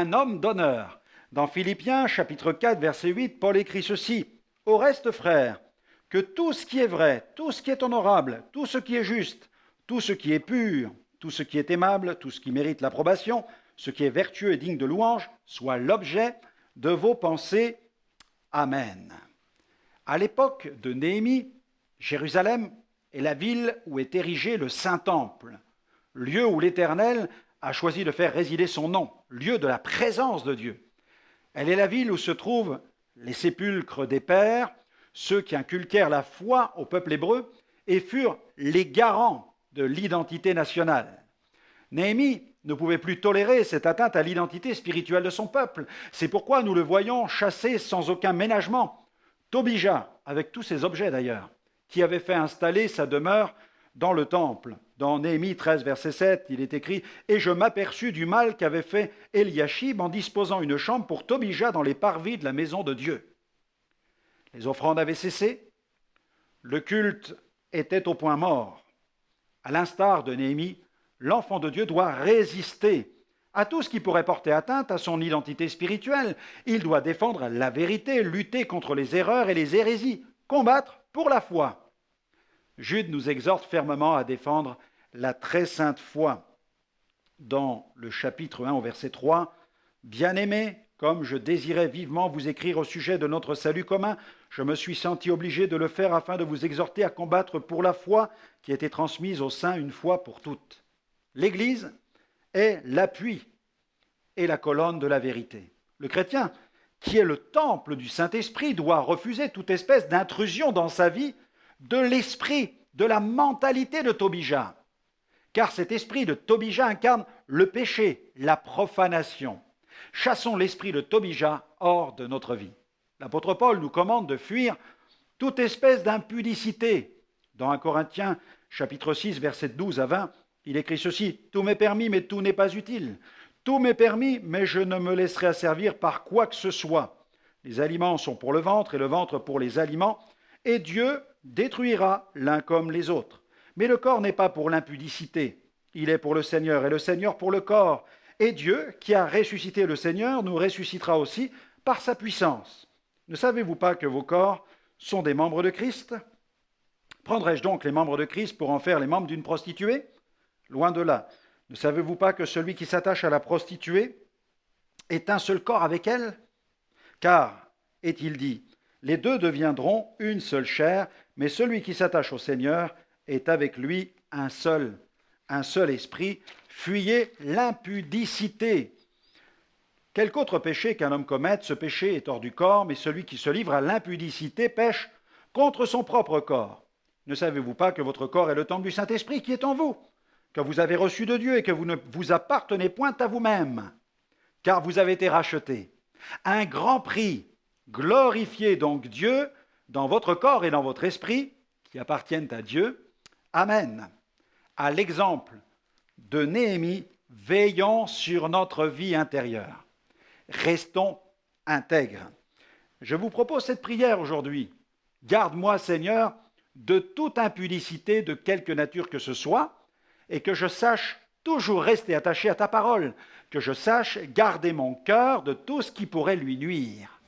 un homme d'honneur. Dans Philippiens, chapitre 4, verset 8, Paul écrit ceci. « Au reste, frères, que tout ce qui est vrai, tout ce qui est honorable, tout ce qui est juste, tout ce qui est pur, tout ce qui est aimable, tout ce qui mérite l'approbation, ce qui est vertueux et digne de louange, soit l'objet de vos pensées. Amen. » À l'époque de Néhémie, Jérusalem est la ville où est érigé le Saint-Temple, lieu où l'Éternel a choisi de faire résider son nom, lieu de la présence de Dieu. Elle est la ville où se trouvent les sépulcres des pères, ceux qui inculquèrent la foi au peuple hébreu et furent les garants de l'identité nationale. Néhémie ne pouvait plus tolérer cette atteinte à l'identité spirituelle de son peuple. C'est pourquoi nous le voyons chasser sans aucun ménagement Tobija, avec tous ses objets d'ailleurs, qui avait fait installer sa demeure dans le temple. Dans Néhémie 13, verset 7, il est écrit « Et je m'aperçus du mal qu'avait fait Eliashib en disposant une chambre pour Tobija dans les parvis de la maison de Dieu. » Les offrandes avaient cessé, le culte était au point mort. À l'instar de Néhémie, l'enfant de Dieu doit résister à tout ce qui pourrait porter atteinte à son identité spirituelle. Il doit défendre la vérité, lutter contre les erreurs et les hérésies, combattre pour la foi. Jude nous exhorte fermement à défendre la très sainte foi. Dans le chapitre 1 au verset 3, « Bien-aimés, comme je désirais vivement vous écrire au sujet de notre salut commun, je me suis senti obligé de le faire afin de vous exhorter à combattre pour la foi qui a été transmise aux saints une fois pour toutes. » L'Église est l'appui et la colonne de la vérité. Le chrétien, qui est le temple du Saint-Esprit, doit refuser toute espèce d'intrusion dans sa vie de l'esprit, de la mentalité de Tobija. Car cet esprit de Tobija incarne le péché, la profanation. Chassons l'esprit de Tobija hors de notre vie. L'apôtre Paul nous commande de fuir toute espèce d'impudicité. Dans 1 Corinthiens, chapitre 6, versets 12 à 20, il écrit ceci, « Tout m'est permis, mais tout n'est pas utile. Tout m'est permis, mais je ne me laisserai asservir par quoi que ce soit. Les aliments sont pour le ventre et le ventre pour les aliments, et Dieu détruira l'un comme les autres. Mais le corps n'est pas pour l'impudicité, il est pour le Seigneur, et le Seigneur pour le corps. Et Dieu, qui a ressuscité le Seigneur, nous ressuscitera aussi par sa puissance. Ne savez-vous pas que vos corps sont des membres de Christ? Prendrai-je donc les membres de Christ pour en faire les membres d'une prostituée? Loin de là. Ne savez-vous pas que celui qui s'attache à la prostituée est un seul corps avec elle? Car, est-il dit, les deux deviendront une seule chair, mais celui qui s'attache au Seigneur est avec lui un seul esprit. Fuyez l'impudicité. Quelque autre péché qu'un homme commette, ce péché est hors du corps, mais celui qui se livre à l'impudicité pêche contre son propre corps. Ne savez-vous pas que votre corps est le temple du Saint-Esprit qui est en vous, que vous avez reçu de Dieu et que vous ne vous appartenez point à vous-même, car vous avez été rachetés. Un grand prix. Glorifiez donc Dieu dans votre corps et dans votre esprit, qui appartiennent à Dieu. Amen. À l'exemple de Néhémie, veillons sur notre vie intérieure. Restons intègres. Je vous propose cette prière aujourd'hui. Garde-moi, Seigneur, de toute impudicité de quelque nature que ce soit, et que je sache toujours rester attaché à ta parole, que je sache garder mon cœur de tout ce qui pourrait lui nuire.